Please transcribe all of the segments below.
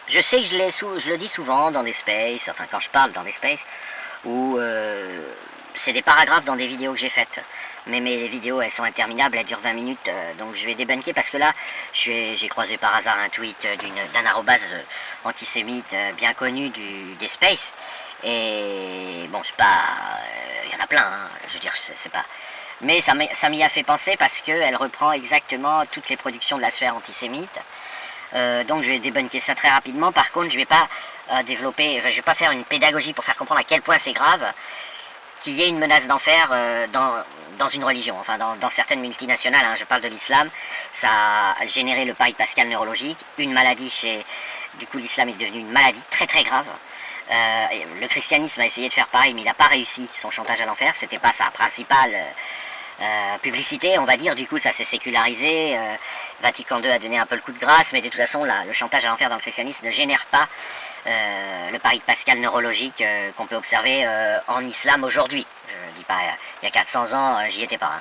Je sais que je le dis souvent dans des spaces, enfin quand je parle dans des spaces, où c'est des paragraphes dans des vidéos que j'ai faites. Mais mes vidéos, elles sont interminables, elles durent 20 minutes, donc je vais débunker parce que là, j'ai croisé par hasard un tweet d'un arrobase antisémite bien connu des spaces. Et bon, c'est pas... Il y en a plein, hein, je veux dire, c'est pas... Mais ça m'y a fait penser parce qu'elle reprend exactement toutes les productions de la sphère antisémite. Donc je vais débunker ça très rapidement. Par contre, je vais pas je vais pas faire une pédagogie pour faire comprendre à quel point c'est grave qu'il y ait une menace d'enfer dans une religion, enfin dans certaines multinationales, hein, je parle de l'islam. Ça a généré le pari pascal neurologique, une maladie du coup l'islam est devenu une maladie très très grave. Le christianisme a essayé de faire pareil, mais il n'a pas réussi son chantage à l'enfer, c'était pas sa principale publicité, on va dire. Du coup ça s'est sécularisé, Vatican II a donné un peu le coup de grâce, mais de toute façon le chantage à l'enfer dans le christianisme ne génère pas le pari de Pascal neurologique qu'on peut observer en islam aujourd'hui. Je dis pas il y a 400 ans, j'y étais pas.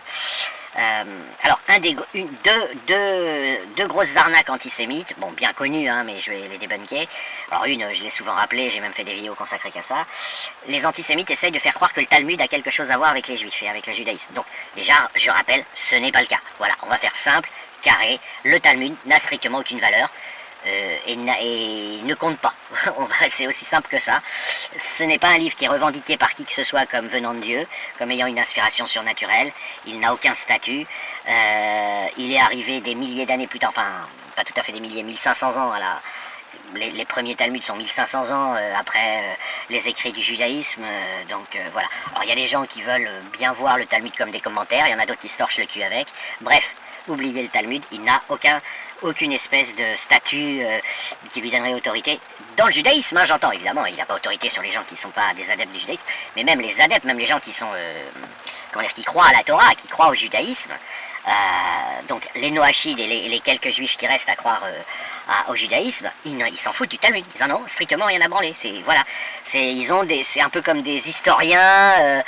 Hein. Alors, deux grosses arnaques antisémites, bon, bien connues, hein, mais je vais les débunker. Alors une, je l'ai souvent rappelé, j'ai même fait des vidéos consacrées qu'à ça. Les antisémites essayent de faire croire que le Talmud a quelque chose à voir avec les juifs et avec le judaïsme. Donc, déjà, je rappelle, ce n'est pas le cas. Voilà, on va faire simple, carré, le Talmud n'a strictement aucune valeur. Et ne compte pas. C'est aussi simple que ça. Ce n'est pas un livre qui est revendiqué par qui que ce soit comme venant de Dieu, comme ayant une inspiration surnaturelle. Il n'a aucun statut. Il est arrivé des milliers d'années plus tard, enfin, pas tout à fait des milliers, 1500 ans à la... Les premiers Talmuds sont 1500 ans après les écrits du judaïsme, donc voilà. Alors il y a des gens qui veulent bien voir le Talmud comme des commentaires, il y en a d'autres qui se torchent le cul avec. Bref, oubliez le Talmud, il n'a aucune espèce de statut qui lui donnerait autorité dans le judaïsme, hein, j'entends évidemment, il n'a pas autorité sur les gens qui ne sont pas des adeptes du judaïsme, mais même les adeptes, même les gens qui sont, comment dire, qui croient à la Torah, qui croient au judaïsme, donc les Noachides et les quelques juifs qui restent à croire au judaïsme, ils s'en foutent du Talmud, ils en ont strictement rien à branler. Voilà, c'est un peu comme des historiens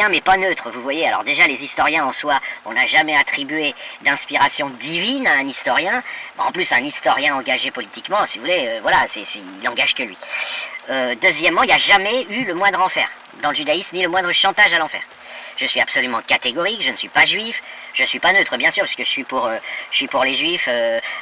mais pas neutres, vous voyez. Alors déjà les historiens en soi, on n'a jamais attribué d'inspiration divine à un historien. En plus un historien engagé politiquement, si vous voulez, voilà, il n'engage que lui. Deuxièmement, il n'y a jamais eu le moindre enfer dans le judaïsme, ni le moindre chantage à l'enfer. Je suis absolument catégorique, je ne suis pas juif, je ne suis pas neutre bien sûr, parce que je suis pour les juifs,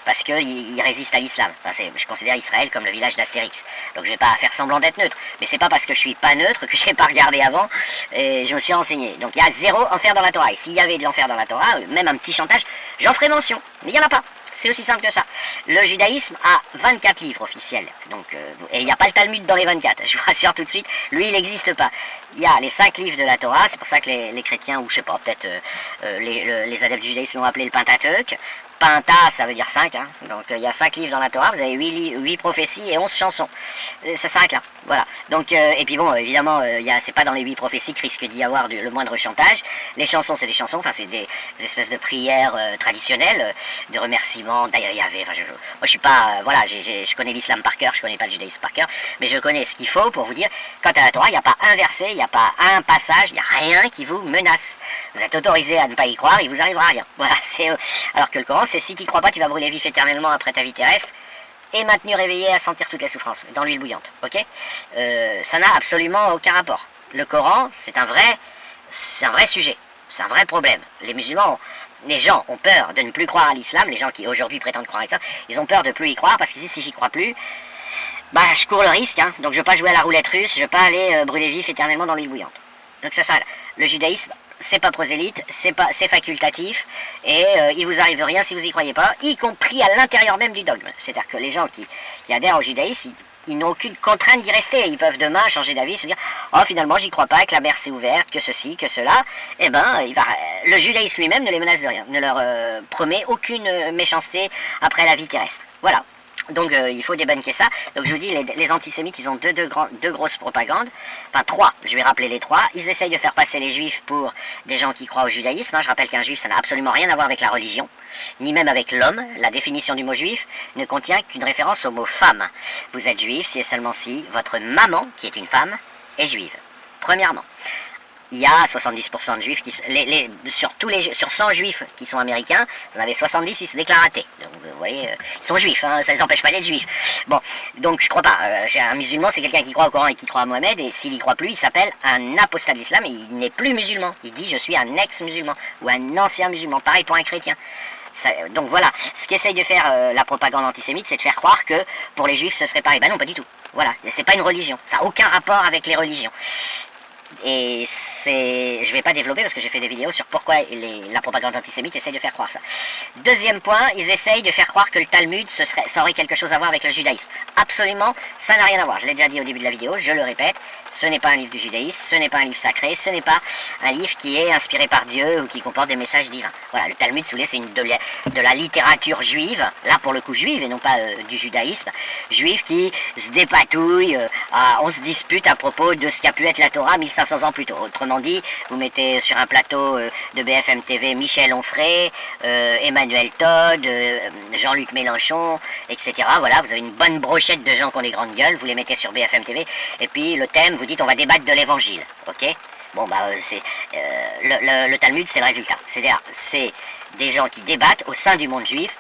parce qu'ils résistent à l'islam. Enfin, je considère Israël comme le village d'Astérix. Donc je ne vais pas faire semblant d'être neutre. Mais c'est pas parce que je suis pas neutre que je n'ai pas regardé avant, et je me suis renseigné. Donc il y a zéro enfer dans la Torah. Et s'il y avait de l'enfer dans la Torah, même un petit chantage, j'en ferai mention. Mais il n'y en a pas. C'est aussi simple que ça. Le judaïsme a 24 livres officiels. Donc, et il n'y a pas le Talmud dans les 24. Je vous rassure tout de suite. Lui, il n'existe pas. Il y a les 5 livres de la Torah. C'est pour ça que les chrétiens, ou je sais pas, peut-être les adeptes du judaïsme l'ont appelé le Pentateuque. Penta, ça veut dire 5, hein. Donc il y a 5 livres dans la Torah, vous avez 8 prophéties et 11 chansons. Ça s'arrête là, voilà. Donc, et puis bon, évidemment, c'est pas dans les 8 prophéties qu'il risque d'y avoir le moindre chantage. Les chansons, c'est des chansons, enfin c'est des espèces de prières traditionnelles, de remerciements. D'ailleurs, il y avait, moi je suis pas, voilà, je connais l'islam par cœur, je connais pas le judaïsme par cœur, mais je connais ce qu'il faut pour vous dire, quant à la Torah, il n'y a pas un verset, il n'y a pas un passage, il n'y a rien qui vous menace. Vous êtes autorisé à ne pas y croire, il vous arrivera rien. Voilà, alors que le Coran, c'est si tu ne crois pas, tu vas brûler vif éternellement après ta vie terrestre, et maintenu réveillé à sentir toutes les souffrances, dans l'huile bouillante, ok. Ça n'a absolument aucun rapport. Le Coran, c'est un vrai sujet, c'est un vrai problème. Les gens ont peur de ne plus croire à l'islam, les gens qui aujourd'hui prétendent croire à l'islam, ils ont peur de ne plus y croire, parce qu'ils disent si j'y crois plus, bah je cours le risque, hein, donc je ne veux pas jouer à la roulette russe, je ne veux pas aller brûler vif éternellement dans l'huile bouillante. Donc ça s'arrête. Le judaïsme, c'est pas prosélyte, c'est facultatif, et il vous arrive rien si vous y croyez pas, y compris à l'intérieur même du dogme. C'est-à-dire que les gens qui adhèrent au judaïsme, ils n'ont aucune contrainte d'y rester. Ils peuvent demain changer d'avis, se dire oh finalement j'y crois pas, que la mer s'est ouverte, que ceci, que cela. Eh ben le judaïsme lui-même ne les menace de rien, ne leur promet aucune méchanceté après la vie terrestre. Voilà. Donc il faut débunker ça. Donc je vous dis, les antisémites, ils ont deux grosses propagandes. Enfin 3, je vais rappeler les 3. Ils essayent de faire passer les juifs pour des gens qui croient au judaïsme. Hein. Je rappelle qu'un juif, ça n'a absolument rien à voir avec la religion, ni même avec l'homme. La définition du mot juif ne contient qu'une référence au mot femme. Vous êtes juif si et seulement si votre maman, qui est une femme, est juive. Premièrement. il y a 70% de juifs qui sur 100 juifs qui sont américains, vous en avez 70 qui se déclarent athées. Donc vous voyez, ils sont juifs, hein, ça ne les empêche pas d'être juifs. Bon, donc je crois pas. Un musulman, c'est quelqu'un qui croit au Coran et qui croit à Mohamed, et s'il y croit plus, il s'appelle un apostat de l'islam et il n'est plus musulman. Il dit je suis un ex-musulman ou un ancien musulman. Pareil pour un chrétien. Donc voilà, ce qu'essaye de faire la propagande antisémite, c'est de faire croire que pour les juifs ce serait pareil. Ben non, pas du tout. Voilà, c'est pas une religion. Ça n'a aucun rapport avec les religions. Et je vais pas développer parce que j'ai fait des vidéos sur pourquoi la propagande antisémite essaye de faire croire ça. Deuxième point, ils essayent de faire croire que le Talmud, ça aurait quelque chose à voir avec le judaïsme. Absolument, ça n'a rien à voir. Je l'ai déjà dit au début de la vidéo, je le répète, ce n'est pas un livre du judaïsme, ce n'est pas un livre sacré, ce n'est pas un livre qui est inspiré par Dieu ou qui comporte des messages divins. Voilà, le Talmud, si vous voulez, c'est de la littérature juive, là pour le coup juive et non pas du judaïsme, juive qui se dépatouille, on se dispute à propos de ce qu'a pu être la Torah 1500 ans plus tôt. Autrement dit, vous mettez sur un plateau de BFM TV Michel Onfray, Emmanuel Todd, Jean-Luc Mélenchon, etc. Voilà, vous avez une bonne brochette de gens qui ont des grandes gueules, vous les mettez sur BFM TV, et puis le thème, vous dites on va débattre de l'évangile, ok? Bon bah le Talmud c'est le résultat, c'est-à-dire c'est des gens qui débattent au sein du monde juif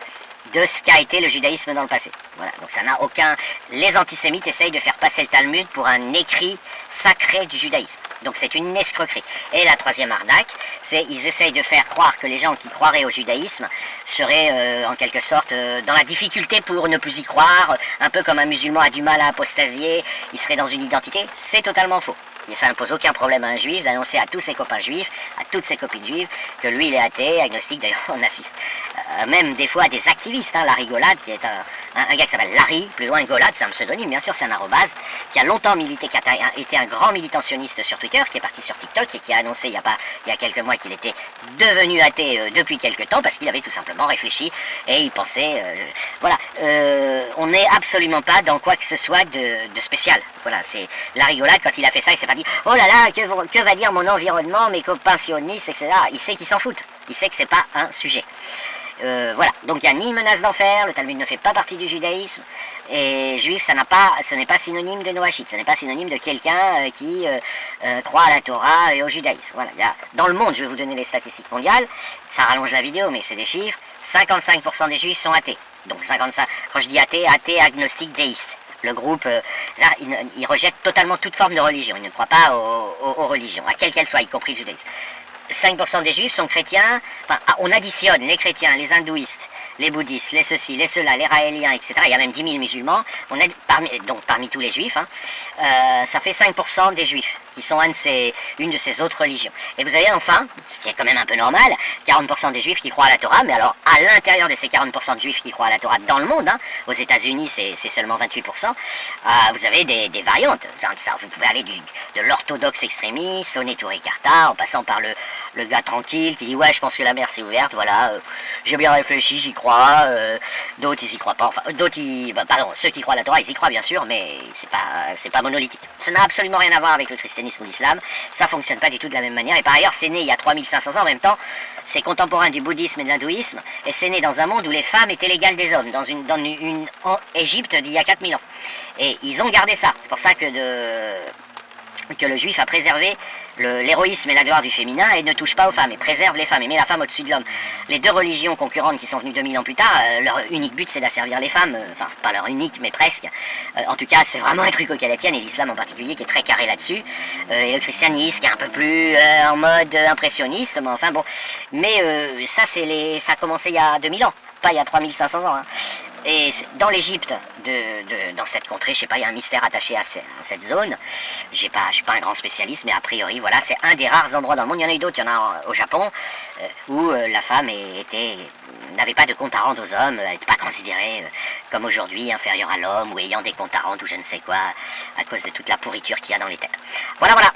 de ce qu'a été le judaïsme dans le passé. Voilà, donc ça n'a aucun... Les antisémites essayent de faire passer le Talmud pour un écrit sacré du judaïsme. Donc c'est une escroquerie. Et la troisième arnaque, c'est ils essayent de faire croire que les gens qui croiraient au judaïsme seraient en quelque sorte dans la difficulté pour ne plus y croire, un peu comme un musulman a du mal à apostasier, il serait dans une identité. C'est totalement faux. Et ça n'impose aucun problème à un juif d'annoncer à tous ses copains juifs, à toutes ses copines juives, que lui il est athée, agnostique, d'ailleurs on assiste même des fois à des activistes, hein, Larry Golad, qui est un gars qui s'appelle Larry, plus loin Golad, c'est un pseudonyme, bien sûr, c'est un arrobase, qui a longtemps milité, qui a été un grand militant sioniste sur Twitter, qui est parti sur TikTok et qui a annoncé il y a quelques mois qu'il était devenu athée depuis quelques temps, parce qu'il avait tout simplement réfléchi et il pensait, voilà, on n'est absolument pas dans quoi que ce soit de spécial. Voilà, c'est Larry Golad, quand il a fait ça, il s'est pas dit oh là là, que va dire mon environnement, mes copains sionistes, etc. Il sait qu'ils s'en foutent, il sait que c'est pas un sujet. Voilà, donc il n'y a ni menace d'enfer, le Talmud ne fait pas partie du judaïsme, et juif, ce n'est pas synonyme de noachite, ce n'est pas synonyme de quelqu'un qui croit à la Torah et au judaïsme. Voilà, dans le monde, je vais vous donner les statistiques mondiales, ça rallonge la vidéo, mais c'est des chiffres, 55% des juifs sont athées. Donc 55, quand je dis athée, agnostique, déiste. Le groupe, là, il rejette totalement toute forme de religion, il ne croit pas aux religions, à quelle qu'elle soit, y compris le judaïsme. 5% des juifs sont chrétiens, enfin, on additionne les chrétiens, les hindouistes, les bouddhistes, les ceci, les cela, les raéliens, etc. Il y a même 10 000 musulmans, parmi tous les juifs, hein, ça fait 5% des juifs qui sont une de ces autres religions. Et vous avez enfin, ce qui est quand même un peu normal, 40% des juifs qui croient à la Torah, mais alors à l'intérieur de ces 40% de juifs qui croient à la Torah dans le monde, hein, aux États-Unis c'est seulement 28%, vous avez des variantes. Vous pouvez aller de l'orthodoxe extrémiste au Neturei Karta, en passant par le gars tranquille qui dit ouais je pense que la mer s'est ouverte, voilà, j'ai bien réfléchi, j'y crois, d'autres ils y croient pas, enfin d'autres pardon, ceux qui croient à la Torah ils y croient bien sûr, mais c'est pas monolithique. Ça n'a absolument rien à voir avec le christianisme ou l'islam, ça fonctionne pas du tout de la même manière, et par ailleurs c'est né il y a 3500 ans, en même temps c'est contemporain du bouddhisme et de l'hindouisme, et c'est né dans un monde où les femmes étaient l'égale des hommes, en Égypte d'il y a 4000 ans, et ils ont gardé ça, c'est pour ça que le juif a préservé l'héroïsme et la gloire du féminin et ne touche pas aux femmes et préserve les femmes et met la femme au-dessus de l'homme. Les deux religions concurrentes qui sont venues 2000 ans plus tard, leur unique but c'est d'asservir les femmes, enfin pas leur unique mais presque. En tout cas c'est vraiment un truc auquel elles tiennent, et l'islam en particulier qui est très carré là-dessus, et le christianisme qui est un peu plus en mode impressionniste, mais enfin bon. Mais ça a commencé il y a 2000 ans, pas il y a 3500 ans. Hein. Et dans l'Égypte, dans cette contrée, je sais pas, il y a un mystère attaché à cette zone. Je suis pas un grand spécialiste, mais a priori, voilà, c'est un des rares endroits dans le monde. Il y en a eu d'autres, il y en a au Japon, où la femme n'avait pas de compte à rendre aux hommes, elle n'était pas considérée comme aujourd'hui inférieure à l'homme, ou ayant des comptes à rendre, ou je ne sais quoi, à cause de toute la pourriture qu'il y a dans les têtes. Voilà, voilà.